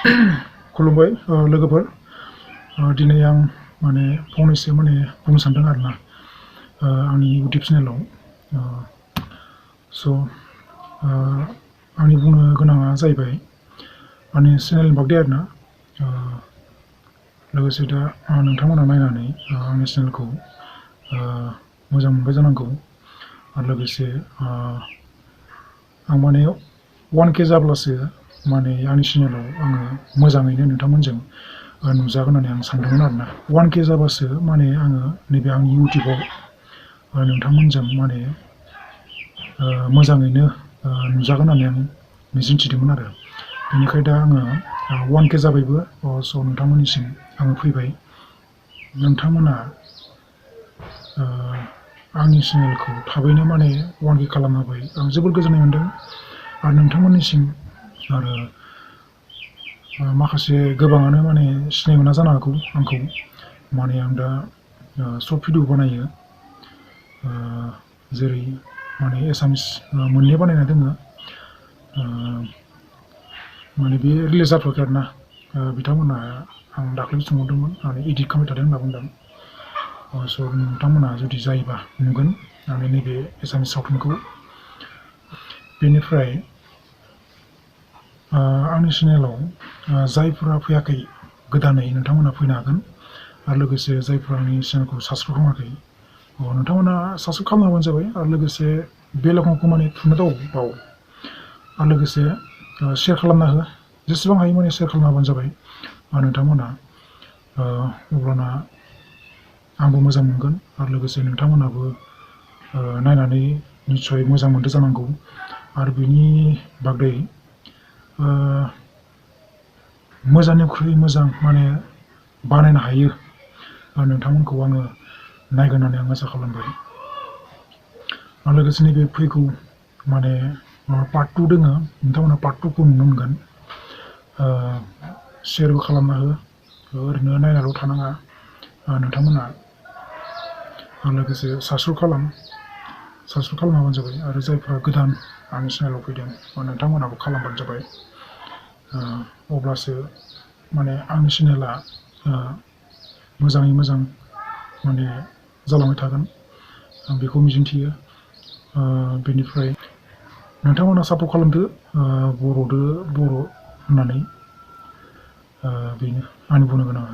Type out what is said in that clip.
खुलुमबाय लोगोफोर दिनै आं माने फंनैसो माने बुंनो सानदों आरोना आंनि इउटिउब चेनेलाव स' आंनि बुंनो गोनाङा जाहैबाय आंनि चेनेलनि बागै आरोना लोगोसे दा नोंथांमोना नायनानै आंनि चेनेलखौ मोजां मोनबाय जानांगौ आरो लोगोसे आं माने 1K जाब्लासो माने आंनि चेनेलाव आङो मोजाङैनो नोंथांमोनजों नुजागोन होननानै आं सानदोंमोन आरोना 1K जाबासो माने आङो नैबे आंनि इउटिउबाव नोंथांमोनजों माने मोजाङैनो नुजागोन होननानै आं मिजिंथिदोंमोन आरो बेनिखायनो दा आङो 1K जाबायबो स' नोंथांमोननिसिम आङो फैबाय नोंथांमोना आंनि चेनेलखौ थाबैनो माने 1K खालामना होबाय आं जोबोर गोजोननाय मोन्दों आरो नोंथांमोननिसिम आरो माखासे गोबाङानो माने सिनाय मोना जानो हागौ आंखौ माने आं दा सर्ट भिडिअ बानायो जेरै माने एसामिस मोननै बानायना दोङो माने बे रिलिज जाथ'वाखै आरोना बिथांमोना आं दाख्लै सोंहरदोंमोन आरो एडिट खालामबाय थादों होनना बुंदों स' नोंथांमोना जुदि जायोबा नुगोन आंनि नैबे एसामिस सावथुनखौ बेनिफ्राय आंनि चेनेलाव जायफोरा फैयाखै गोदानै नोंथांमोना फैनो हागोन आरो लोगोसे जायफोरा आंनि चेनेलखौ साबस्क्राइब खालामाखै नोंथांमोना साबस्क्राइब खालामनाबानो जाबाय आरो लोगोसे बेल आइकनखौ माने थुनो बाव आरो लोगोसे शेयार खालामना हो जेसेबां हायो माने शेयार खालामना होबानो जाबाय आरो नोंथांमोना अब्लाना आंबो मोजां मोनगोन आरो लोगोसे नोंथांमोनाबो नायनानै निस्सय मोजां मोनदों जानांगौ आरो बेनि बागै मोजांनिख्रुइ मोजां माने बानायनो हायो नोंथांमोनखौ आङो नायगोन होननानै आं आसा खालामबाय आरो लोगोसे नैबे फैगौ माने पार्ट 2 दङ नोंथांमोना पार्ट 2 खौ नुनो मोनगोन शेयारबो खालामना हो ओरैनो नायनाल' थानाङा नोंथांमोना आरो लोगोसे साबस्क्राइब खालामबानो जाबाय आरो जायफ्रा गोदान आंनि चेनेलाव फैदों नोंथांमोनाबो खालामबानो जाबाय अब्लासो माने आंनि चेनेला मोजाङै मोजां माने जालांबाय थागोन आं बेखौ मिजिंथियो बेनिफ्राय नोंथांमोना सापर्ट खालामदो बर' होननानै बेनो आंनि बुंनो गोनाङा